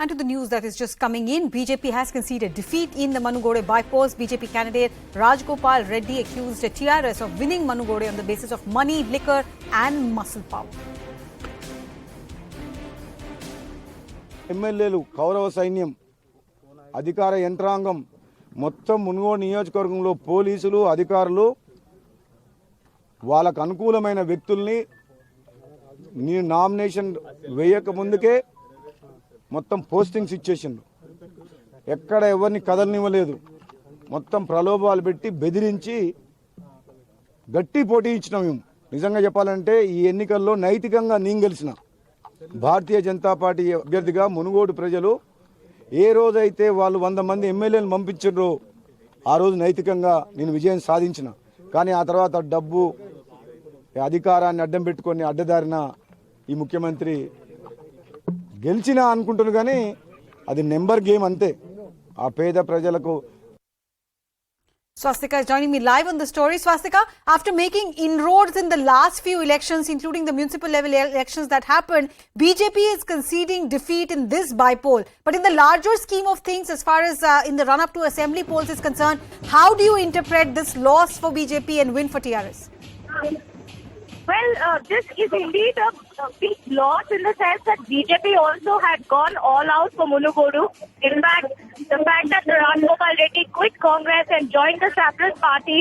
And to the news that is just coming in, BJP has conceded defeat in the Munugode Bypolls. BJP candidate Rajgopal Reddy accused TRS of winning Munugode on the basis of money, liquor and muscle power. ఎమ్మెల్యేలు కౌరవ సైన్యం అధికార యంత్రాంగం మొత్తం మునుగోడు నియోజకవర్గంలో పోలీసులు అధికారులు వాళ్ళకు అనుకూలమైన వ్యక్తుల్ని నామినేషన్ వేయక ముందుకే మొత్తం పోస్టింగ్స్ ఇచ్చేసిండు. ఎక్కడ ఎవరిని కదలనివ్వలేదు. మొత్తం ప్రలోభాలు పెట్టి బెదిరించి గట్టి పోటీ ఇచ్చినాం. మేము నిజంగా చెప్పాలంటే ఈ ఎన్నికల్లో నైతికంగా నేను గెలిచిన భారతీయ జనతా పార్టీ అభ్యర్థిగా మునుగోడు ప్రజలు ఏ రోజైతే వాళ్ళు 100 మంది ఎమ్మెల్యేలు పంపించారో ఆ రోజు నైతికంగా నేను విజయం సాధించిన. కానీ ఆ తర్వాత డబ్బు అధికారాన్ని అడ్డం పెట్టుకొని అడ్డదారిన ఈ ముఖ్యమంత్రి గెలిచినా అనుకుంటున్నారు. కానీ అది నెంబర్ గేమ్ అంతే. ఆ పేద ప్రజలకు. Swastika is joining me live on the story. Swastika, after making inroads in the last few elections, including the municipal level elections that happened, BJP is conceding defeat in this bypoll. But in the larger scheme of things, as far as in the run-up to assembly polls is concerned, how do you interpret this loss for BJP and win for TRS? Well, this is indeed a big loss in the sense that BJP also had gone all out for Munugode. In fact, the fact that Rajgopal Reddy quit Congress and joined the separatist party,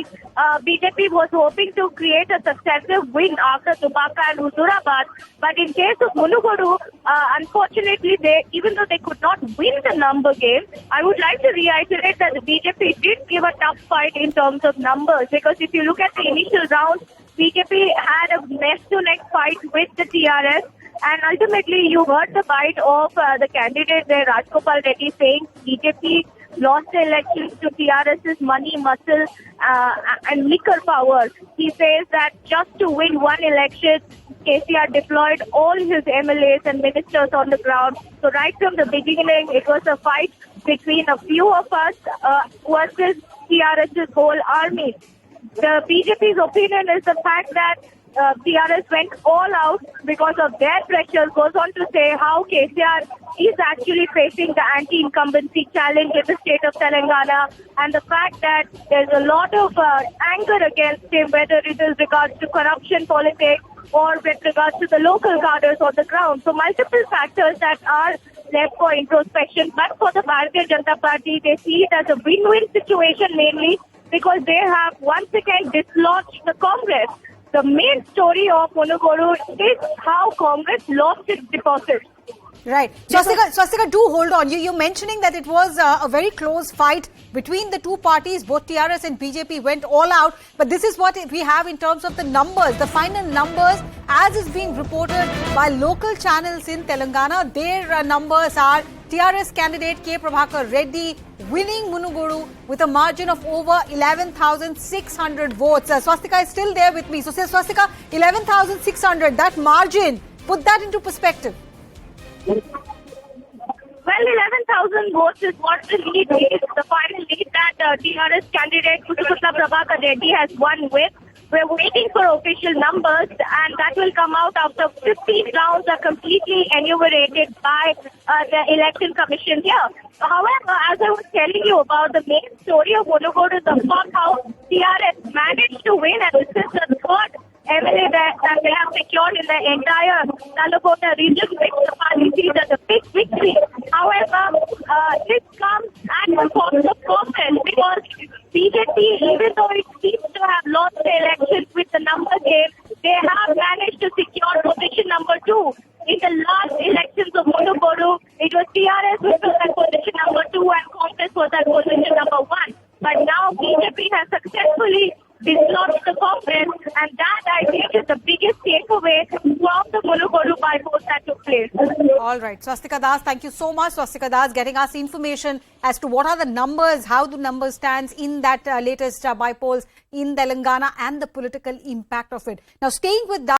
BJP was hoping to create a successive win after Dubaka and Huzurabad. But in case of Munugode, unfortunately, even though they could not win the number game, I would like to reiterate that the BJP did give a tough fight in terms of numbers. Because if you look at the initial round, BJP had a neck-to-neck fight with the TRS, and ultimately you heard the bite of the candidate there, Rajgopal Reddy, saying BJP lost the elections to TRS's money, muscle and liquor power. He says that just to win one election, KCR deployed all his MLAs and ministers on the ground. So right from the beginning, it was a fight between a few of us versus TRS's whole army. The BJP's opinion is the fact that TRS went all out because of their pressure, goes on to say how KCR is actually facing the anti-incumbency challenge in the state of Telangana, and the fact that there's a lot of anger against him, whether it is regards to corruption politics or with regards to the local cadres on the ground. So multiple factors that are left for introspection. But for the Bharatiya Janata Party, they see it as a win-win situation mainly, because they have once again dislodged the Congress. The main story of Munugode is how Congress lost its deposits. Right. Swastika, do hold on. You're mentioning that it was a very close fight between the two parties. Both TRS and BJP went all out. But this is what we have in terms of the numbers. The final numbers, as is being reported by local channels in Telangana, their numbers are TRS candidate K. Prabhakar Reddy winning Munugode with a margin of over 11,600 votes. Swastika is still there with me. So, Swastika, 11,600, that margin, put that into perspective. Well, 11,000 votes is what the lead is. The final lead that TRS candidate Prabhakar Reddy has won with. We're waiting for official numbers, and that will come out after 15 rounds are completely enumerated by the election commission here. However, as I was telling you about the main story of Munugode is about how TRS managed to win, and this is the third MLA that they have secured in the entire Talakota region, which the party sees as a big victory. However, this comes at the cost of Congress, because BJP, even though it seems to have lost the elections with the number game, they have managed to secure position number 2. In the last elections of Munugode, it was TRS which was at position number 2 and Congress was at position number 1. But now BJP has successfully dislodged the Congress, and that, I think, is the biggest takeaway from the Munugode bypolls that took place. All right. Swastika Das, thank you so much. Swastika Das getting us information as to what are the numbers, how the numbers stands in that latest bypolls in Telangana and the political impact of it. Now, staying with that.